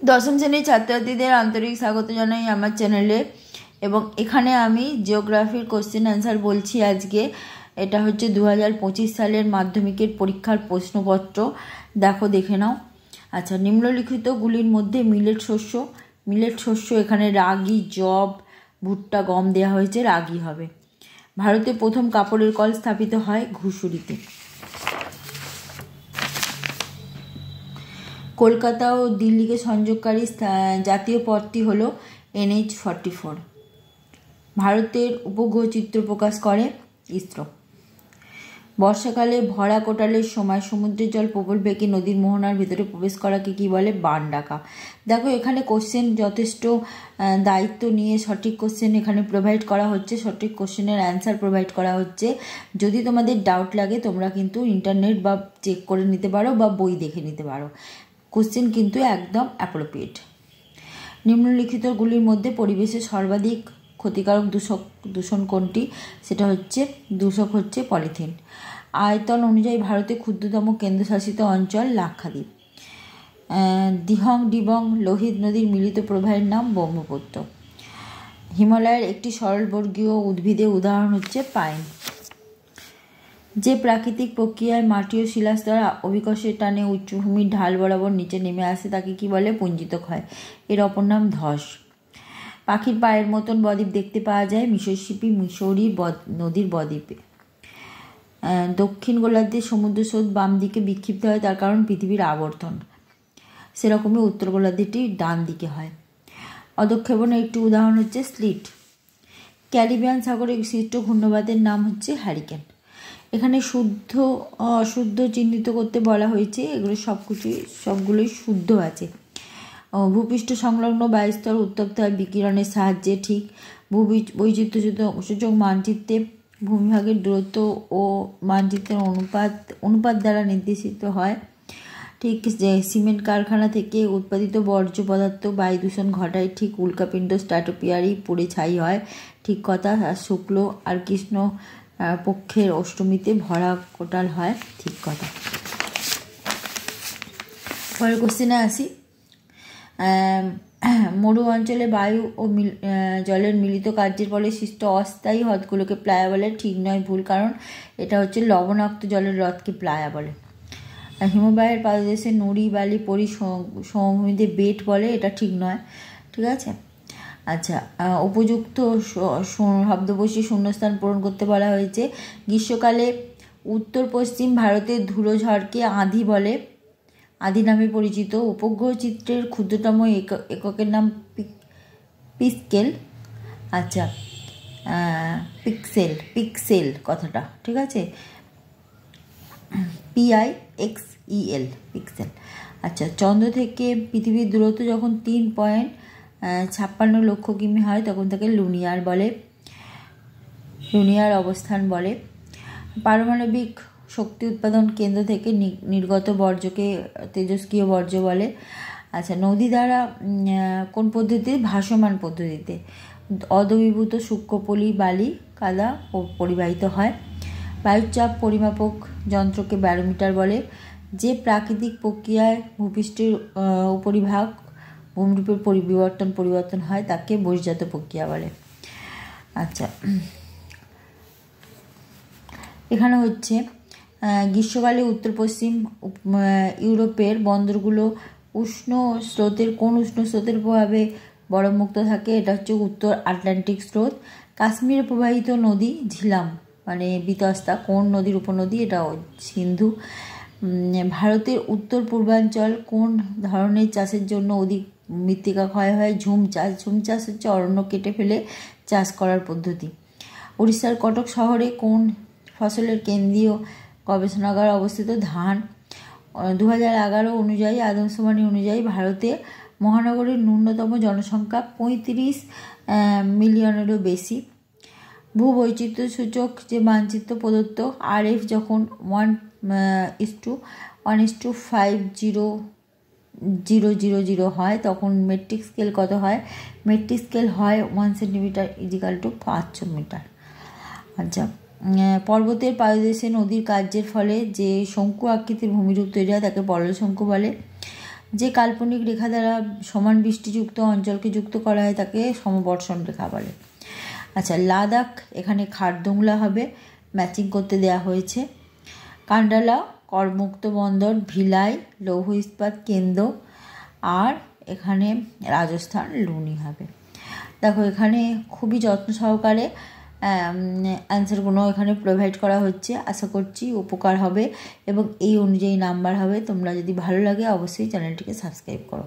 দশম শ্রেণীর ছাত্রছাত্রীদের আন্তরিক স্বাগত জানাই আমার চ্যানেলে। এবং এখানে আমি জিওগ্রাফির কোশ্চেন অ্যান্সার বলছি আজকে। এটা হচ্ছে 2025 সালের মাধ্যমিকের পরীক্ষার প্রশ্নপত্র। দেখে নাও। আচ্ছা, নিম্নলিখিতগুলির মধ্যে মিলেট শস্য এখানে রাগি, জব, ভুট্টা, গম দেওয়া হয়েছে, রাগি হবে। ভারতে প্রথম কাপড়ের কল স্থাপিত হয় ঘুষুরিতে। কলকাতা ও দিল্লিকে সংযোগকারী জাতীয় পথটি হল NH-44। ভারতের উপগ্রহ চিত্র প্রকাশ করে ইসরো। বর্ষাকালে ভরা কোটালের সময় সমুদ্রের জল প্রবল বেগে নদীর মোহনার ভিতরে প্রবেশ করাকে কি বলে? বান ডাকা। দেখো, এখানে কোশ্চেন যথেষ্ট দায়িত্ব নিয়ে সঠিক কোশ্চেন এখানে প্রোভাইড করা হচ্ছে, সঠিক কোশ্চেনের অ্যান্সার প্রোভাইড করা হচ্ছে। যদি তোমাদের ডাউট লাগে তোমরা কিন্তু ইন্টারনেট বা চেক করে নিতে পারো বা বই দেখে নিতে পারো। কোশ্চেন কিন্তু একদম অ্যাপ্রোপ্রিয়েট। নিম্নলিখিতগুলির মধ্যে পরিবেশের সর্বাধিক ক্ষতিকারক দূষণ কোনটি? সেটা হচ্ছে দূষক হচ্ছে পলিথিন। আয়তন অনুযায়ী ভারতের ক্ষুদ্রতম কেন্দ্রশাসিত অঞ্চল লাক্ষাদ্বীপ। দিহং ডিবং লোহিত নদীর মিলিত প্রবাহের নাম ব্রহ্মপুত্র। হিমালয়ের একটি সরলবর্গীয় উদ্ভিদের উদাহরণ হচ্ছে পাইন। যে প্রাকৃতিক প্রক্রিয়ায় মাটি ও শিলাস্তর অভিকর্ষের টানে উচ্চভূমির ঢাল বরাবর নিচে নেমে আসে তাকে কি বলে? পুঞ্জিত ক্ষয়। এর অপর নাম ধস। পাখির পায়ের মতন বদ্বীপ দেখতে পাওয়া যায় মিসিসিপি মিসৌরি নদীর বদ্বীপে। দক্ষিণ গোলার্ধে সমুদ্র স্রোত বাম দিকে বিক্ষিপ্ত হয়, তার কারণ পৃথিবীর আবর্তন। সেরকমই উত্তর গোলার্ধেটি ডান দিকে হয়। অধঃক্ষেপণের একটি উদাহরণ হচ্ছে স্লিট। ক্যারিবিয়ান সাগরে সৃষ্ট ঘূর্ণবাতের নাম হচ্ছে হ্যারিকেন। এখানে শুদ্ধ অশুদ্ধ চিহ্নিত করতে বলা হয়েছে, এগুলো সবগুলোই শুদ্ধ আছে। ভূপৃষ্ঠ সংলগ্ন বায়ুস্তর উত্তপ্ত হয় বিকিরণের সাহায্যে, ঠিক। বৈচিত্র্যসূচক মানচিত্রে ভূমিভাগের দূরত্ব ও মানচিত্রের অনুপাত দ্বারা নির্দেশিত হয়, ঠিক। যে সিমেন্ট কারখানা থেকে উৎপাদিত বর্জ্য পদার্থ বায়ু দূষণ ঘটায়, ঠিক। উল্কাপিণ্ড স্ট্র্যাটোপিয়ারই পুড়ে ছাই হয়, ঠিক কথা। আর শুক্ল আর কৃষ্ণ পক্ষের অষ্টমীতে ভরা কোটাল হয়, ঠিক কথা। পরের কোশ্চেনে আসি। মরু অঞ্চলে বায়ু ও জলের মিলিত কার্যের ফলে সৃষ্ট অস্থায়ী হ্রদগুলোকে প্লায়া বলে, ঠিক নয়, ভুল, কারণ এটা হচ্ছে লবণাক্ত জলের হ্রদকে প্লায়া বলে। হিমবাহের পাদদেশে নুড়ি বালি পরি সমভূমিতে বেট বলে, এটা ঠিক নয়, ঠিক আছে। আচ্ছা, উপযুক্ত শব্দবশী শূন্যস্থান পূরণ করতে বলা হয়েছে। গ্রীষ্মকালে উত্তর পশ্চিম ভারতের ধুলো ঝড়কে আঁধি বলে, আদি নামে পরিচিত। উপগ্রহ চিত্রের ক্ষুদ্রতম এককের নাম পিক্সেল। আচ্ছা, পিক্সেল কথাটা, ঠিক আছে, PIXEL, পিক্সেল। আচ্ছা, চন্দ্র থেকে পৃথিবীর দূরত্ব যখন 3.56 লক্ষ কিমি হয় তখন তাকে লুনিয়ার অবস্থান বলে। পারমাণবিক শক্তি উৎপাদন কেন্দ্র থেকে নির্গত বর্জ্যকে তেজস্ক্রিয় বর্জ্য বলে। আচ্ছা, নদী দ্বারা কোন পদ্ধতিতে? ভাসমান পদ্ধতিতে। অদ্রবীভূত সূক্ষ্মপলি বালি কাদা পরিবাহিত হয়। বায়ুচাপ পরিমাপক যন্ত্রকে ব্যারোমিটার বলে। যে প্রাকৃতিক প্রক্রিয়ায় ভূপৃষ্ঠের উপরিভাগ ভূমিরূপের পরিবর্তন হয় তাকে বহির্জাত প্রক্রিয়া বলে। আচ্ছা, এখানে হচ্ছে গ্রীষ্মকালে উত্তর পশ্চিম ইউরোপের বন্দরগুলো কোন উষ্ণ স্রোতের প্রভাবে বরফমুক্ত থাকে? এটা হচ্ছে উত্তর আটলান্টিক স্রোত। কাশ্মীরে প্রবাহিত নদী ঝিলাম মানে বিতস্তা কোন নদীর উপনদী? এটা সিন্ধু। ভারতের উত্তর পূর্বাঞ্চল কোন ধরনের চাষের জন্য অধিক মৃত্তিকা ক্ষয় হয়? ঝুম চাষ হচ্ছে অরণ্য কেটে ফেলে চাষ করার পদ্ধতি। উড়িষ্যার কটক শহরে কোন ফসলের কেন্দ্রীয় গবেষণাগার অবস্থিত? ধান। 2011 অনুযায়ী আদমশুমারি অনুযায়ী ভারতে মহানগরীর ন্যূনতম জনসংখ্যা 35 মিলিয়নেরও বেশি। ভূবৈচিত্র্যসূচক যে মানচিত্র প্রদত্ত RF যখন 1:50000 হয় তখন মেট্রিক স্কেল কত হয়? মেট্রিক স্কেল হয় 1 সেন্টিমিটার = 500 মিটার। আচ্ছা, পর্বতের পাদদেশে নদীর কার্যের ফলে যে শঙ্কু আকৃতির ভূমিরূপ তৈরি হয় তাকে পলল শঙ্কু বলে। যে কাল্পনিক রেখা দ্বারা সমান বৃষ্টিযুক্ত অঞ্চলকে যুক্ত করা হয় তাকে সমবর্ষণ রেখা বলে। আচ্ছা, লাদাখ, এখানে খারদুংলা হবে, ম্যাচিং করতে দেয়া হয়েছে। কান্ডালা করমুক্ত বন্দর, ভিলাই লৌহ ইস্পাত কেন্দ্র, আর এখানে রাজস্থান লুনি হবে। দেখো এখানে খুবই যত্ন সহকারে অ্যান্সারগুলো এখানে প্রোভাইড করা হচ্ছে। আশা করছি উপকার হবে এবং এই অনুযায়ী নাম্বার হবে। তোমরা যদি ভালো লাগে অবশ্যই চ্যানেলটিকে সাবস্ক্রাইব করো।